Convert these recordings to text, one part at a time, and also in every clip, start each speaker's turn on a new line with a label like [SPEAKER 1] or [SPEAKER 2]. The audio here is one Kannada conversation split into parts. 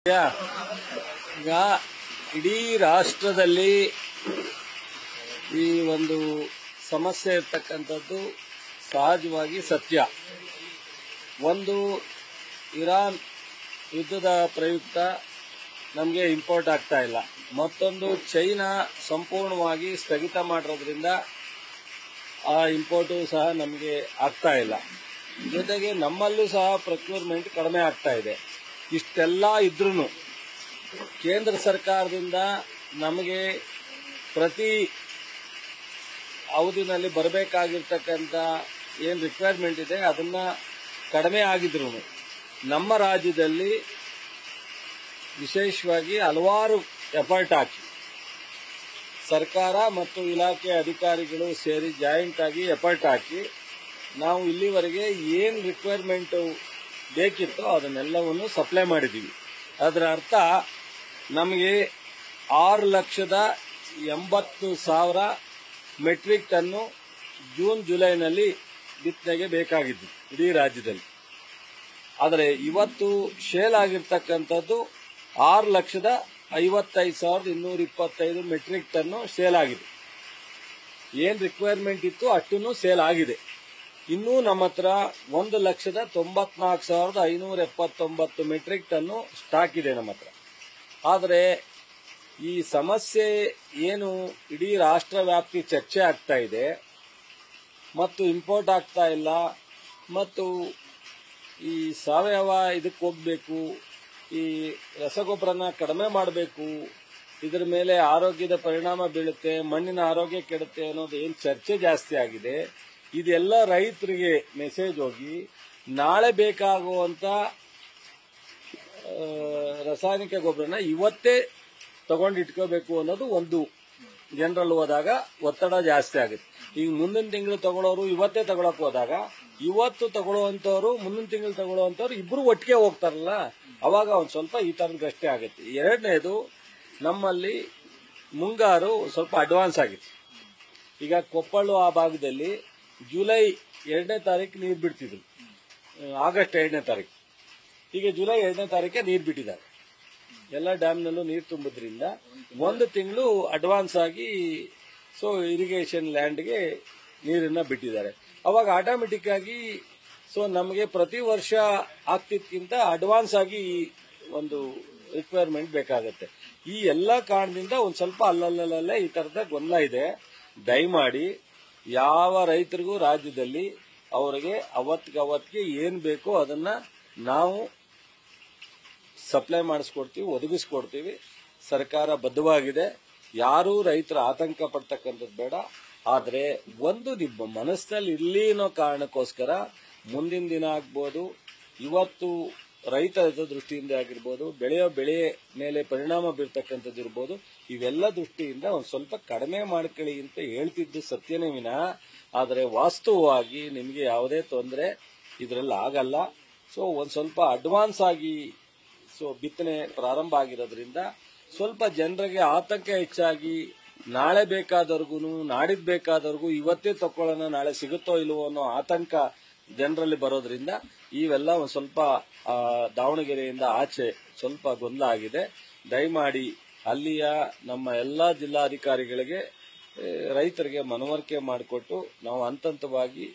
[SPEAKER 1] ಈಗ ಇಡೀ ರಾಷ್ಟ್ರದಲ್ಲಿ ಈ ಒಂದು ಸಮಸ್ಯೆ ಇರ್ತಕ್ಕಂಥದ್ದು ಸಹಜವಾಗಿ ಸತ್ಯ. ಒಂದು, ಇರಾನ್ ಯುದ್ಧದ ಪ್ರಯುಕ್ತ ನಮಗೆ ಇಂಪೋರ್ಟ್ ಆಗ್ತಾ ಇಲ್ಲ. ಮತ್ತೊಂದು, ಚೈನಾ ಸಂಪೂರ್ಣವಾಗಿ ಸ್ಥಗಿತ ಮಾಡಿರೋದ್ರಿಂದ ಆ ಇಂಪೋರ್ಟು ಸಹ ನಮಗೆ ಆಗ್ತಾ ಇಲ್ಲ. ಜೊತೆಗೆ ನಮ್ಮಲ್ಲೂ ಸಹ ಪ್ರೊಕ್ಯೂರ್ಮೆಂಟ್ ಕಡಿಮೆ ಆಗ್ತಾ ಇದೆ. ಇಷ್ಟೆಲ್ಲ ಇದ್ರೂ ಕೇಂದ್ರ ಸರ್ಕಾರದಿಂದ ನಮಗೆ ಪ್ರತಿ ಅವಧಿನಲ್ಲಿ ಬರಬೇಕಾಗಿರ್ತಕ್ಕಂಥ ಏನು ರಿಕ್ವೈರ್ಮೆಂಟ್ ಇದೆ ಅದನ್ನ ಕಡಿಮೆ ಆಗಿದ್ರು ನಮ್ಮ ರಾಜ್ಯದಲ್ಲಿ ವಿಶೇಷವಾಗಿ ಹಲವಾರು ಎಫರ್ಟ್ ಹಾಕಿ ಸರ್ಕಾರ ಮತ್ತು ಇಲಾಖೆ ಅಧಿಕಾರಿಗಳು ಸೇರಿ ಜಾಯಿಂಟ್ ಆಗಿ ಎಫರ್ಟ್ ಹಾಕಿ ನಾವು ಇಲ್ಲಿವರೆಗೆ ಏನು ರಿಕ್ವೈರ್ಮೆಂಟ್ ಬೇಕಿತ್ತೋ ಅದನ್ನೆಲ್ಲವನ್ನು ಸಪ್ಲೈ ಮಾಡಿದ್ದೀವಿ. ಅದರ ಅರ್ಥ ನಮಗೆ 6,80,000 ಮೆಟ್ರಿಕ್ ಟನ್ನು ಜೂನ್ ಜುಲೈನಲ್ಲಿ ಬಿತ್ತನೆಗೆ ಬೇಕಾಗಿದ್ದು ಇಡೀ ರಾಜ್ಯದಲ್ಲಿ. ಆದರೆ ಇವತ್ತು ಶೇಲ್ ಆಗಿರ್ತಕ್ಕಂಥದ್ದು 6,55,225 ಮೆಟ್ರಿಕ್ ಟನ್ನು ಸೇಲ್ ಆಗಿದೆ. ಏನು ರಿಕ್ವೈರ್ಮೆಂಟ್ ಇತ್ತು ಅಷ್ಟನ್ನು ಸೇಲ್ ಆಗಿದೆ. ಇನ್ನೂ ನಮ್ಮ ಹತ್ರ 1,94,579 ಮೆಟ್ರಿಕ್ ಟನ್ನು ಸ್ಟಾಕ್ ಇದೆ ನಮ್ಮ ಹತ್ರ. ಆದರೆ ಈ ಸಮಸ್ಯೆ ಏನು ಇಡೀ ರಾಷ್ಟ್ರ ವ್ಯಾಪ್ತಿ ಚರ್ಚೆ ಆಗ್ತಾ ಇದೆ ಮತ್ತು ಇಂಪೋರ್ಟ್ ಆಗ್ತಾ ಇಲ್ಲ ಮತ್ತು ಈ ಸಾವಯವ ಇದಕ್ಕೆ ಹೋಗಬೇಕು, ಈ ರಸಗೊಬ್ಬರನ ಕಡಿಮೆ ಮಾಡಬೇಕು, ಇದರ ಮೇಲೆ ಆರೋಗ್ಯದ ಪರಿಣಾಮ ಬೀಳುತ್ತೆ, ಮಣ್ಣಿನ ಆರೋಗ್ಯ ಕೆಡುತ್ತೆ ಅನ್ನೋದು ಏನು ಚರ್ಚೆ ಜಾಸ್ತಿ ಆಗಿದೆ. ಇದೆಲ್ಲ ರೈತರಿಗೆ ಮೆಸೇಜ್ ಹೋಗಿ ನಾಳೆ ಬೇಕಾಗುವಂತ ರಾಸಾಯನಿಕ ಗೊಬ್ಬರನ ಇವತ್ತೇ ತಗೊಂಡಿಟ್ಕೋಬೇಕು ಅನ್ನೋದು ಒಂದು ಜನರಲ್ಲಿ ಹೋದಾಗ ಒತ್ತಡ ಜಾಸ್ತಿ ಆಗುತ್ತೆ. ಈಗ ಮುಂದಿನ ತಿಂಗಳು ತಗೊಳ್ಳೋರು ಇವತ್ತೇ ತಗೊಳಕ್ ಹೋದಾಗ ಇವತ್ತು ತಗೊಳ್ಳುವಂತವ್ರು ಮುಂದಿನ ತಿಂಗಳು ತಗೊಳ್ಳುವಂತವ್ರು ಇಬ್ರು ಒಟ್ಟಿಗೆ ಹೋಗ್ತಾರಲ್ಲ, ಅವಾಗ ಒಂದ್ ಸ್ವಲ್ಪ ಈ ತರದಷ್ಟೇ ಆಗುತ್ತೆ. ಎರಡನೇದು, ನಮ್ಮಲ್ಲಿ ಮುಂಗಾರು ಸ್ವಲ್ಪ ಅಡ್ವಾನ್ಸ್ ಆಗಿತ್ತು. ಈಗ ಕೊಪ್ಪಳ ಆ ಭಾಗದಲ್ಲಿ ಜುಲೈ 2ನೇ ತಾರೀಕು ನೀರು ಬಿಡ್ತಿದ್ರು, ಆಗಸ್ಟ್ 2ನೇ ತಾರೀಕು. ಈಗ ಜುಲೈ 2ನೇ ತಾರೀಕೆ ನೀರು ಬಿಟ್ಟಿದ್ದಾರೆ. ಎಲ್ಲ ಡ್ಯಾಮ್ನಲ್ಲೂ ನೀರು ತುಂಬಿದ್ರಿಂದ 1 ತಿಂಗಳು ಅಡ್ವಾನ್ಸ್ ಆಗಿ ಇರಿಗೇಷನ್ ಲ್ಯಾಂಡ್ಗೆ ನೀರನ್ನ ಬಿಟ್ಟಿದ್ದಾರೆ. ಅವಾಗ ಆಟೋಮೆಟಿಕ್ ಆಗಿ ನಮಗೆ ಪ್ರತಿ ವರ್ಷ ಆಗ್ತಿದ್ಕಿಂತ ಅಡ್ವಾನ್ಸ್ ಆಗಿ ಒಂದು ರಿಕ್ವೈರ್ಮೆಂಟ್ ಬೇಕಾಗುತ್ತೆ. ಈ ಎಲ್ಲ ಕಾರಣದಿಂದ ಒಂದ್ ಸ್ವಲ್ಪ ಅಲ್ಲಲ್ಲೇ ಈ ತರದ ಗೊಂದಲ ಇದೆ. ದಯಮಾಡಿ ಯಾವ ರೈತರಿಗೂ ರಾಜ್ಯದಲ್ಲಿ ಅವರಿಗೆ ಅವತ್ತಿಗೆ ಏನ್ ಬೇಕೋ ಅದನ್ನ ನಾವು ಸಪ್ಲೈ ಮಾಡಿಸ್ಕೊಡ್ತೀವಿ, ಒದಗಿಸ್ಕೊಡ್ತೀವಿ. ಸರ್ಕಾರ ಬದ್ಧವಾಗಿದೆ. ಯಾರೂ ರೈತರ ಆತಂಕ ಪಡ್ತಕ್ಕಂಥದ್ದು ಬೇಡ. ಆದರೆ ಒಂದು ನಿಮ್ಮ ಮನಸ್ಸಿನಲ್ಲಿ ಇರ್ಲಿ ಅನ್ನೋ ಕಾರಣಕ್ಕೋಸ್ಕರ ಮುಂದಿನ ದಿನ ಆಗ್ಬೋದು, ಇವತ್ತು ರೈತರ ದೃಷ್ಟಿಯಿಂದ ಆಗಿರ್ಬೋದು, ಬೆಳೆಯೋ ಬೆಳೆ ಮೇಲೆ ಪರಿಣಾಮ ಬೀರ್ತಕ್ಕಂಥದ್ದು ಇರ್ಬೋದು, ಇವೆಲ್ಲ ದೃಷ್ಟಿಯಿಂದ ಒಂದು ಸ್ವಲ್ಪ ಕಡಿಮೆ ಮಾಡ್ಕೊಳ್ಳಿ ಅಂತ ಹೇಳ್ತಿದ್ದು ಸತ್ಯನೇ ವಿನಃ. ಆದರೆ ವಾಸ್ತವವಾಗಿ ನಿಮಗೆ ಯಾವುದೇ ತೊಂದರೆ ಇದರಲ್ಲಿ ಆಗಲ್ಲ. ಒಂದು ಸ್ವಲ್ಪ ಅಡ್ವಾನ್ಸ್ ಆಗಿ ಬಿತ್ತನೆ ಪ್ರಾರಂಭ ಆಗಿರೋದ್ರಿಂದ ಸ್ವಲ್ಪ ಜನರಿಗೆ ಆತಂಕ ಹೆಚ್ಚಾಗಿ ನಾಳೆ ಬೇಕಾದವ್ರಿಗೂ ನಾಡಿದ್ದು ಬೇಕಾದವ್ರಿಗೂ ಇವತ್ತೇ ತಕೊಳ್ಳೋಣ, ನಾಳೆ ಸಿಗುತ್ತೋ ಇಲ್ವೋ ಅನ್ನೋ ಆತಂಕ ಜನರಲ್ಲಿ ಬರೋದ್ರಿಂದ ಇವೆಲ್ಲ ಒಂದು ಸ್ವಲ್ಪ ದಾವಣಗೆರೆಯಿಂದ ಆಚೆ ಸ್ವಲ್ಪ ಗೊಂದಲ ಆಗಿದೆ. ದಯಮಾಡಿ ಅಲ್ಲಿಯ ನಮ್ಮ ಎಲ್ಲಾ ಜಿಲ್ಲಾಧಿಕಾರಿಗಳಿಗೆ ರೈತರಿಗೆ ಮನವರಿಕೆ ಮಾಡಿಕೊಟ್ಟು ನಾವು ಹಂತವಾಗಿ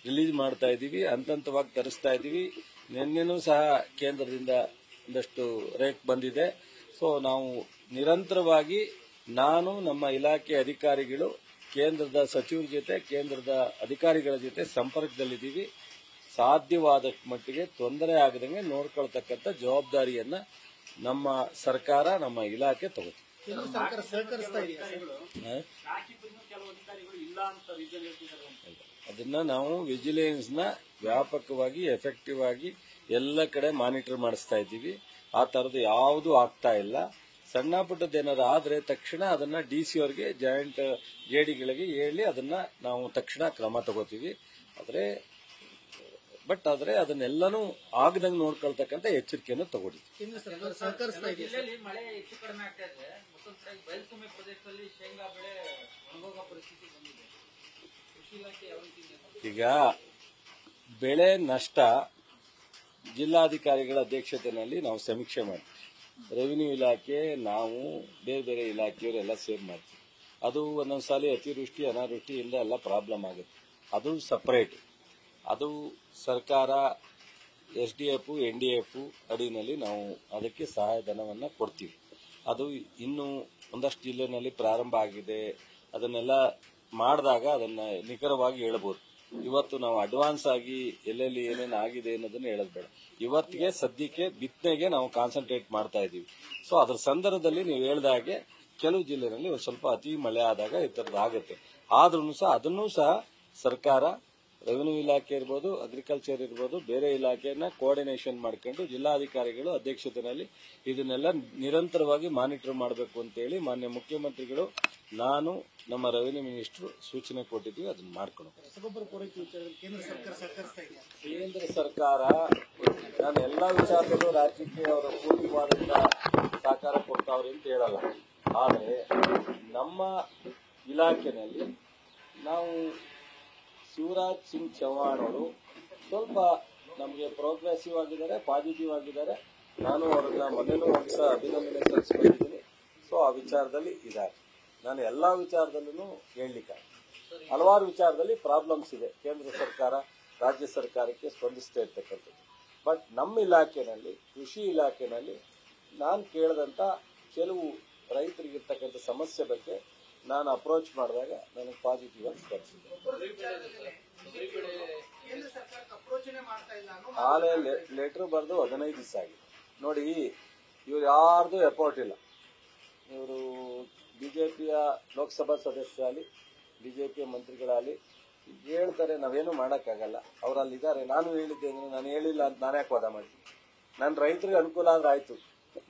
[SPEAKER 1] ರಿಲೀಸ್ ಮಾಡ್ತಾ ಇದ್ದೀವಿ, ಹಂತವಾಗಿ ತರಿಸ್ತಾ ಇದ್ದೀವಿ. ನಿನ್ನೆನೂ ಸಹ ಕೇಂದ್ರದಿಂದ ಒಂದಷ್ಟು ರೇಟ್ ಬಂದಿದೆ. ನಾವು ನಿರಂತರವಾಗಿ ನಾನು ನಮ್ಮ ಇಲಾಖೆ ಅಧಿಕಾರಿಗಳು ಕೇಂದ್ರದ ಸಚಿವರ ಜೊತೆ ಕೇಂದ್ರದ ಅಧಿಕಾರಿಗಳ ಜೊತೆ ಸಂಪರ್ಕದಲ್ಲಿದ್ದೀವಿ. ಸಾಧ್ಯವಾದಷ್ಟು ಮಟ್ಟಿಗೆ ತೊಂದರೆ ಆಗದಂಗೆ ನೋಡ್ಕೊಳ್ತಕ್ಕಂಥ ಜವಾಬ್ದಾರಿಯನ್ನ ನಮ್ಮ ಸರ್ಕಾರ, ನಮ್ಮ ಇಲಾಖೆ ತಗೋತೀವಿ. ಅದನ್ನ ನಾವು ವಿಜಿಲೆನ್ಸ್ ನ ವ್ಯಾಪಕವಾಗಿ ಎಫೆಕ್ಟಿವ್ ಆಗಿ ಎಲ್ಲ ಕಡೆ ಮಾನಿಟರ್ ಮಾಡಿಸ್ತಾ ಇದ್ದೀವಿ. ಆ ತರದ್ದು ಯಾವುದು ಆಗ್ತಾ ಇಲ್ಲ. ಸಣ್ಣ ಪುಟ್ಟದ್ದೇನಾದ್ರು ಆದ್ರೆ ತಕ್ಷಣ ಅದನ್ನ DC ಅವರಿಗೆ, ಜಾಯಿಂಟ್ ಜೆಡಿಗಳಿಗೆ ಹೇಳಿ ಅದನ್ನ ನಾವು ತಕ್ಷಣ ಕ್ರಮ ತಗೋತೀವಿ. ಆದ್ರೆ ಅದನ್ನೆಲ್ಲಾನು ಆಗದಂಗೆ ನೋಡ್ಕೊಳ್ತಕ್ಕಂಥ ಎಚ್ಚರಿಕೆಯನ್ನು ತಗೊಳ್ಳಿ. ಈಗ ಬೆಳೆ ನಷ್ಟ ಜಿಲ್ಲಾಧಿಕಾರಿಗಳ ಅಧ್ಯಕ್ಷತೆಯಲ್ಲಿ ನಾವು ಸಮೀಕ್ಷೆ ಮಾಡ್ತೀವಿ. ರೆವಿನ್ಯೂ ಇಲಾಖೆ, ನಾವು, ಬೇರೆ ಬೇರೆ ಇಲಾಖೆಯವರೆಲ್ಲ ಸೇರ್ ಮಾಡ್ತೀವಿ. ಅದು ಒಂದೊಂದ್ಸಾರಿ ಅತಿವೃಷ್ಟಿ ಅನಾವೃಷ್ಟಿಯಿಂದ ಎಲ್ಲ ಪ್ರಾಬ್ಲಮ್ ಆಗುತ್ತೆ. ಅದು ಸಪರೇಟ್. ಅದು ಸರ್ಕಾರ SDF NDF ಅಡಿನಲ್ಲಿ ನಾವು ಅದಕ್ಕೆ ಸಹಾಯಧನವನ್ನು ಕೊಡ್ತೀವಿ. ಅದು ಇನ್ನೂ ಒಂದಷ್ಟು ಜಿಲ್ಲೆನಲ್ಲಿ ಪ್ರಾರಂಭ ಆಗಿದೆ. ಅದನ್ನೆಲ್ಲ ಮಾಡಿದಾಗ ಅದನ್ನ ನಿಖರವಾಗಿ ಹೇಳ್ಬೋದು. ಇವತ್ತು ನಾವು ಅಡ್ವಾನ್ಸ್ ಆಗಿ ಎಲ್ಲೆಲ್ಲಿ ಏನೇನು ಆಗಿದೆ ಅನ್ನೋದನ್ನ ಹೇಳೋದು ಬೇಡ. ಇವತ್ತಿಗೆ ಸದ್ಯಕ್ಕೆ ಬಿತ್ತನೆಗೆ ನಾವು ಕಾನ್ಸಂಟ್ರೇಟ್ ಮಾಡ್ತಾ ಇದೀವಿ. ಸೊ ಅದ್ರ ಸಂದರ್ಭದಲ್ಲಿ ನೀವು ಹೇಳ್ದ ಹಾಗೆ ಕೆಲವು ಜಿಲ್ಲೆನಲ್ಲಿ ಒಂದು ಸ್ವಲ್ಪ ಅತಿ ಮಳೆ ಆದಾಗ ಈ ಥರದ್ದು ಆಗುತ್ತೆ. ಆದ್ರೂ ಸಹ ಅದನ್ನೂ ಸಹ ಸರ್ಕಾರ, ರೆವಿನ್ಯೂ ಇಲಾಖೆ ಇರ್ಬೋದು, ಅಗ್ರಿಕಲ್ಚರ್ ಇರ್ಬೋದು, ಬೇರೆ ಇಲಾಖೆಯನ್ನ ಕೋಆರ್ಡಿನೇಷನ್ ಮಾಡ್ಕೊಂಡು ಜಿಲ್ಲಾಧಿಕಾರಿಗಳು ಅಧ್ಯಕ್ಷತೆಯಲ್ಲಿ ಇದನ್ನೆಲ್ಲ ನಿರಂತರವಾಗಿ ಮಾನಿಟರ್ ಮಾಡಬೇಕು ಅಂತೇಳಿ ಮಾನ್ಯ ಮುಖ್ಯಮಂತ್ರಿಗಳು, ನಾನು, ನಮ್ಮ ರೆವಿನ್ಯೂ ಮಿನಿಸ್ಟರ್ ಸೂಚನೆ ಕೊಟ್ಟಿದ್ದೀವಿ. ಅದನ್ನ ಮಾಡ್ಕೊಂಡು
[SPEAKER 2] ರಸಗೊಬ್ಬರ ಪೂರೈಕೆ ವಿಚಾರದಲ್ಲಿ ಕೇಂದ್ರ ಸರ್ಕಾರ ಸಹಕರಿಸ್ತಾ ಇದೆ.
[SPEAKER 1] ಕೇಂದ್ರ ಸರ್ಕಾರ ನಾನು ಎಲ್ಲಾ ವಿಚಾರದಲ್ಲೂ ರಾಜ್ಯಕ್ಕೆ ಅವರ ಪೂರ್ಣವಾದಂತ ಸಹಕಾರ ಕೊಡ್ತಾವ್ರೆ ಅಂತ ಹೇಳಲ್ಲ. ಆದರೆ ನಮ್ಮ ಇಲಾಖೆಯಲ್ಲಿ ನಾವು ಶಿವರಾಜ್ ಸಿಂಗ್ ಚೌಹಾಣ್ ಅವರು ಸ್ವಲ್ಪ ನಮಗೆ ಪ್ರೋಗ್ರೆಸಿವ್ ಆಗಿದ್ದಾರೆ, ಪಾಸಿಟಿವ್ ಆಗಿದ್ದಾರೆ. ನಾನು ಅವ್ರನ್ನ ಮೊನ್ನೆನೂ ಒಂದ್ಸ ಅಭಿನಂದನೆ ಸಲ್ಲಿಸಿಕೊಂಡಿದ್ದೀನಿ. ಸೊ ಆ ವಿಚಾರದಲ್ಲಿ ಇದ್ದಾರೆ. ನಾನು ಎಲ್ಲಾ ವಿಚಾರದಲ್ಲೂ ಹೇಳಲಿಕ್ಕೆ ಹಲವಾರು ವಿಚಾರದಲ್ಲಿ ಪ್ರಾಬ್ಲಮ್ಸ್ ಇದೆ. ಕೇಂದ್ರ ಸರ್ಕಾರ ರಾಜ್ಯ ಸರ್ಕಾರಕ್ಕೆ ಸ್ಪಂದಿಸ್ತಾ ಇರ್ತಕ್ಕಂಥದ್ದು. ಬಟ್ ನಮ್ಮ ಇಲಾಖೆಯಲ್ಲಿ, ಕೃಷಿ ಇಲಾಖೆಯಲ್ಲಿ ನಾನು ಕೇಳಿದಂತ ಕೆಲವು ರೈತರಿಗಿರ್ತಕ್ಕಂಥ ಸಮಸ್ಯೆ ಬಗ್ಗೆ ನಾನು ಅಪ್ರೋಚ್ ಮಾಡಿದಾಗ ನನಗೆ ಪಾಸಿಟಿವ್ ಆಗಿ ಸ್ಪಂದಿಸಿದೆ. ಆಲೇ ಲೆಟರ್ ಬರೆದು 15 ದಿವಸ ಆಗಿದೆ ನೋಡಿ. ಇವ್ರು ಯಾರ್ದು ಎಫರ್ಟ್ ಇಲ್ಲ. ಇವರು ಬಿಜೆಪಿಯ ಲೋಕಸಭಾ ಸದಸ್ಯರಾಗಲಿ, ಬಿಜೆಪಿಯ ಮಂತ್ರಿಗಳಾಗಲಿ ಹೇಳ್ತಾರೆ ನಾವೇನು ಮಾಡೋಕ್ಕಾಗಲ್ಲ, ಅವ್ರು ಅಲ್ಲಿದ್ದಾರೆ. ನಾನು ಹೇಳಿದ್ದೆ ಅಂದ್ರೆ ನಾನು ಹೇಳಿಲ್ಲ ಅಂತ ನಾನು ಯಾಕೆ ವಾದ ಮಾಡ್ತೀನಿ? ನನ್ನ ರೈತರಿಗೆ ಅನುಕೂಲ ಆದ್ರೆ ಆಯ್ತು.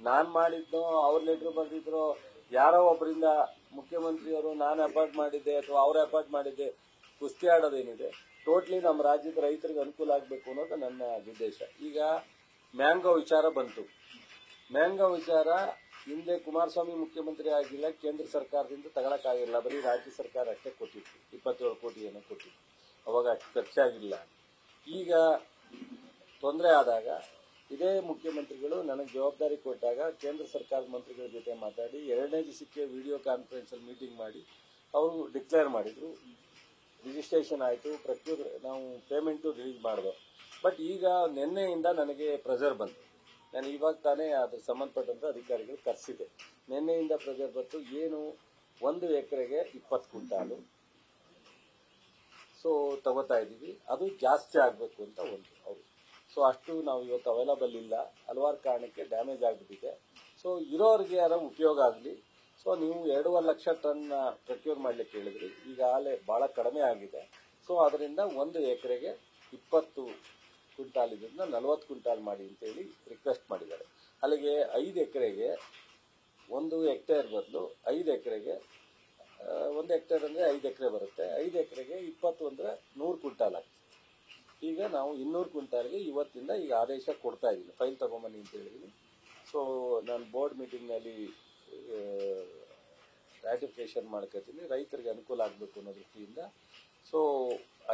[SPEAKER 1] ನಾನ್ ಮಾಡಿದ್ನೋ ಅವ್ರ ಲೆಟರ್ ಬರೆದಿದ್ರು, ಯಾರೋ ಒಬ್ಬರಿಂದ ಮುಖ್ಯಮಂತ್ರಿಯವರು ನಾನು ಅಪಾಯಿಂಟ್ ಮಾಡಿದ್ದೆ ಅಥವಾ ಅವ್ರ ಅಪಾಯಿಂಟ್ ಮಾಡಿದ್ದೆ, ಕುಸ್ತಿ ಆಡೋದೇನಿದೆ? ಟೋಟ್ಲಿ ನಮ್ಮ ರಾಜ್ಯದ ರೈತರಿಗೆ ಅನುಕೂಲ ಆಗಬೇಕು ಅನ್ನೋದು ನನ್ನ ಉದ್ದೇಶ. ಈಗ ಮ್ಯಾಂಗೋ ವಿಚಾರ ಬಂತು. ಮ್ಯಾಂಗೋ ವಿಚಾರ ಹಿಂದೆ ಕುಮಾರಸ್ವಾಮಿ ಮುಖ್ಯಮಂತ್ರಿ ಆಗಿಲ್ಲ, ಕೇಂದ್ರ ಸರ್ಕಾರದಿಂದ ತಗೊಳಕ್ಕಾಗಿಲ್ಲ, ಬರೀ ರಾಜ್ಯ ಸರ್ಕಾರ ಅಷ್ಟೇ ಕೊಟ್ಟಿತ್ತು. 27 ಕೋಟಿ ಏನೋ ಕೊಟ್ಟಿತ್ತು. ಅವಾಗ ಅಷ್ಟು ಖರ್ಚಾಗಿಲ್ಲ. ಈಗ ತೊಂದರೆ ಆದಾಗ ಇದೇ ಮುಖ್ಯಮಂತ್ರಿಗಳು ನನಗೆ ಜವಾಬ್ದಾರಿ ಕೊಟ್ಟಾಗ ಕೇಂದ್ರ ಸರ್ಕಾರದ ಮಂತ್ರಿಗಳ ಜೊತೆ ಮಾತಾಡಿ 2ನೇ ದಿವಸಕ್ಕೆ ವಿಡಿಯೋ ಕಾನ್ಫರೆನ್ಸ್ ಅಲ್ಲಿ ಮೀಟಿಂಗ್ ಮಾಡಿ ಅವರು ಡಿಕ್ಲೇರ್ ಮಾಡಿದ್ರು. ರಿಜಿಸ್ಟ್ರೇಷನ್ ಆಯಿತು, ನಾವು ಪೇಮೆಂಟು ರಿಲೀಸ್ ಮಾಡಿದೋ. ಬಟ್ ಈಗ ನಿನ್ನೆಯಿಂದ ನನಗೆ ಪ್ರೆಷರ್ ಬಂತು. ನಾನು ಇವಾಗ ತಾನೇ ಅದ್ರ ಸಂಬಂಧಪಟ್ಟಂತ ಅಧಿಕಾರಿಗಳು ಕರೆಸಿದೆ. ನಿನ್ನೆಯಿಂದ ಪ್ರೆಷರ್ ಬಂತು. ಏನು 1 ಎಕರೆಗೆ 20 ಕ್ವಿಂಟಾಲು ಸೊ ತಗೋತಾ ಇದ್ದೀವಿ, ಅದು ಜಾಸ್ತಿ ಆಗಬೇಕು ಅಂತ ಒಂದು ಅವರು. ಸೊ ಅಷ್ಟು ನಾವು ಇವತ್ತು ಅವೈಲಬಲ್ ಇಲ್ಲ, ಹಲವಾರು ಕಾರಣಕ್ಕೆ ಡ್ಯಾಮೇಜ್ ಆಗಿಬಿಟ್ಟಿದೆ. ಸೊ ಇರೋರಿಗೆ ಯಾರೋ ಉಪಯೋಗ ಆಗಲಿ. ಸೊ ನೀವು 2.5 ಲಕ್ಷ ಟನ್ ಪ್ರೊಕ್ಯೂರ್ ಮಾಡ್ಲಿಕ್ಕೆ ಹೇಳಿದ್ರಿ, ಈಗಾಗಲೇ ಬಹಳ ಕಡಿಮೆ ಆಗಿದೆ. ಸೊ ಅದರಿಂದ 1 ಎಕರೆಗೆ 20 ಕ್ವಿಂಟಾಲ್ ಇದನ್ನ 40 ಕ್ವಿಂಟಾಲ್ ಮಾಡಿ ಅಂತೇಳಿ ರಿಕ್ವೆಸ್ಟ್ ಮಾಡಿದ್ದಾರೆ. ಅಲ್ಲಿಗೆ 5 ಎಕರೆಗೆ 1 ಹೆಕ್ಟೇರ್ ಬದಲು 5 ಎಕರೆಗೆ 1 ಹೆಕ್ಟೇರ್ ಅಂದ್ರೆ 5 ಎಕರೆ ಬರುತ್ತೆ. 5 ಎಕರೆಗೆ 20 ಅಂದ್ರೆ 100 ಕ್ವಿಂಟಾಲ್ ಆಗ್ತದೆ. ಈಗ ನಾವು 200 ಕ್ವಿಂಟಾಲ್ಗೆ ಇವತ್ತಿಂದ ಈಗ ಆದೇಶ ಕೊಡ್ತಾ ಇದ್ದೀನಿ. ಫೈಲ್ ತಗೊಂಬನ್ನಿ ಅಂತ ಹೇಳಿದ್ದೀನಿ. ಸೊ ನಾನು ಬೋರ್ಡ್ ಮೀಟಿಂಗ್ನಲ್ಲಿ ರಾಟಿಫಿಕೇಶನ್ ಮಾಡ್ಕೊತೀನಿ, ರೈತರಿಗೆ ಅನುಕೂಲ ಆಗಬೇಕು ಅನ್ನೋ ದೃಷ್ಟಿಯಿಂದ. ಸೊ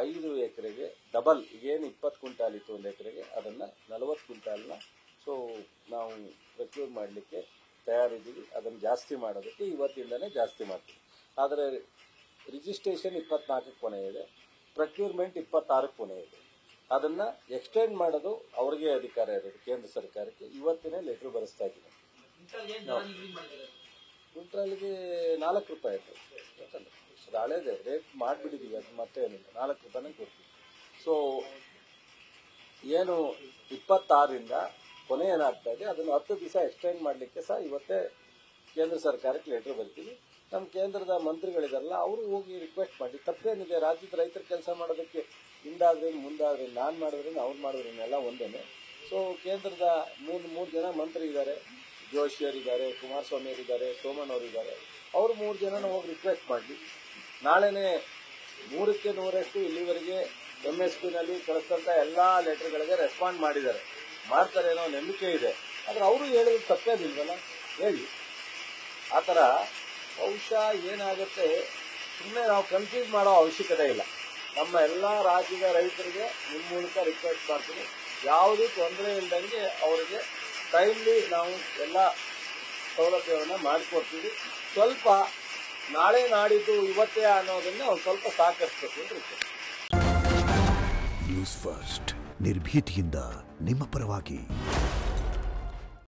[SPEAKER 1] 5 ಎಕರೆಗೆ ಡಬಲ್, ಈಗೇನು 20 ಕ್ವಿಂಟಾಲ್ ಇತ್ತು 1 ಎಕರೆಗೆ, ಅದನ್ನು 40 ಕ್ವಿಂಟಾಲ್ನ ಸೊ ನಾವು ಪ್ರೊಕ್ಯೂರ್ ಮಾಡಲಿಕ್ಕೆ ತಯಾರಿದ್ದೀವಿ. ಅದನ್ನು ಜಾಸ್ತಿ ಮಾಡೋದಕ್ಕೆ ಇವತ್ತಿಂದನೇ ಜಾಸ್ತಿ ಮಾಡ್ತೀವಿ. ಆದರೆ ರಿಜಿಸ್ಟ್ರೇಷನ್ 24ಕ್ಕೆ ಕೊನೆ ಇದೆ, ಪ್ರೊಕ್ಯೂರ್ಮೆಂಟ್ 26ಕ್ಕೆ ಕೊನೆ ಇದೆ. ಅದನ್ನು ಎಕ್ಸ್ಟೆಂಡ್ ಮಾಡೋದು ಅವ್ರಿಗೆ ಅಧಿಕಾರ ಇರೋದು, ಕೇಂದ್ರ ಸರ್ಕಾರಕ್ಕೆ. ಇವತ್ತಿನೇ ಲೆಟರ್ ಬರೆಸ್ತಾ ಇದ್ದೀನಿ. ಕ್ವಿಂಟಾಲ್ಗೆ 4 ರೂಪಾಯಿ ಇರ್ತದೆ. ಅದು ಹಳೇದೆ ರೇಟ್ ಮಾಡಿಬಿಟ್ಟಿದ್ದೀವಿ, ಅದು ಮತ್ತೆ ಏನಿಲ್ಲ, 4 ರೂಪಾಯಿನೇ ಕೊಡ್ತೀವಿ. ಸೊ ಏನು 26ರಿಂದ ಕೊನೆ ಏನಾಗ್ತಾ ಇದೆ ಅದನ್ನು 10 ದಿವಸ ಎಕ್ಸ್ಟೆಂಡ್ ಮಾಡಲಿಕ್ಕೆ ಸಹ ಇವತ್ತೇ ಕೇಂದ್ರ ಸರ್ಕಾರಕ್ಕೆ ಲೆಟರ್ ಬರ್ತೀವಿ. ನಮ್ಮ ಕೇಂದ್ರದ ಮಂತ್ರಿಗಳಿದಾರಲ್ಲ ಅವರು ಹೋಗಿ ರಿಕ್ವೆಸ್ಟ್ ಮಾಡಿ, ತಪ್ಪೇನಿದೆ? ರಾಜ್ಯದ ರೈತರ ಕೆಲಸ ಮಾಡೋದಕ್ಕೆ ಹಿಂದಾದ್ರೆ ಮುಂದಾದ್ರೆ, ನಾನು ಮಾಡಿದ್ರೆ ಅವ್ರು ಮಾಡಿದ್ರೆಲ್ಲ ಒಂದೇನೆ. ಸೊ ಕೇಂದ್ರದ 3 ಜನ ಮಂತ್ರಿ ಇದ್ದಾರೆ, ಜೋಶಿಯವರಿದ್ದಾರೆ, ಕುಮಾರಸ್ವಾಮಿಯವರಿದ್ದಾರೆ, ಸೋಮಣ್ಣವರಿದ್ದಾರೆ. ಅವರು 3 ಜನನ ಹೋಗಿ ರಿಕ್ವೆಸ್ಟ್ ಮಾಡಿ, ನಾಳೆನೇ 100ಕ್ಕೆ 100ರಷ್ಟು ಇಲ್ಲಿವರೆಗೆ MSPನಲ್ಲಿ ಕಳಿಸ್ತಂತ ಎಲ್ಲಾ ಲೆಟರ್ಗಳಿಗೆ ರೆಸ್ಪಾಂಡ್ ಮಾಡಿದ್ದಾರೆ. ಮಾಡ್ತಾರೆ ಅನ್ನೋ ನಂಬಿಕೆ ಇದೆ. ಆದ್ರೆ ಅವರು ಹೇಳಿದ್ರು ತಪ್ಪೇನಿಲ್ವಲ್ಲ, ಹೇಳಿ. ಆ ಥರ ಬಹುಶಃ ಏನಾಗುತ್ತೆ, ಸುಮ್ಮನೆ ನಾವು ಕನ್ಫ್ಯೂಸ್ ಮಾಡೋ ಅವಶ್ಯಕತೆ ಇಲ್ಲ. ನಮ್ಮ ಎಲ್ಲ ರಾಜ್ಯದ ರೈತರಿಗೆ ನಿಮ್ಮ ಮೂಲಕ ರಿಕ್ವೆಸ್ಟ್ ಮಾಡ್ತೀನಿ, ಯಾವುದೇ ತೊಂದರೆ ಇಲ್ದಂಗೆ ಅವರಿಗೆ ಟೈಮ್ಲಿ ನಾವು ಎಲ್ಲ ಸೌಲಭ್ಯವನ್ನು ಮಾಡಿಕೊಡ್ತೀವಿ. ಸ್ವಲ್ಪ ನಾಳೆ ನಾಡಿದ್ದು ಇವತ್ತೇ ಅನ್ನೋದನ್ನ ಒಂದು ಸ್ವಲ್ಪ ಸಾಕಷ್ಟು.
[SPEAKER 3] ನ್ಯೂಸ್ ಫಸ್ಟ್ ನಿರ್ಭೀತಿಯಿಂದ ನಿಮ್ಮ ಪರವಾಗಿ.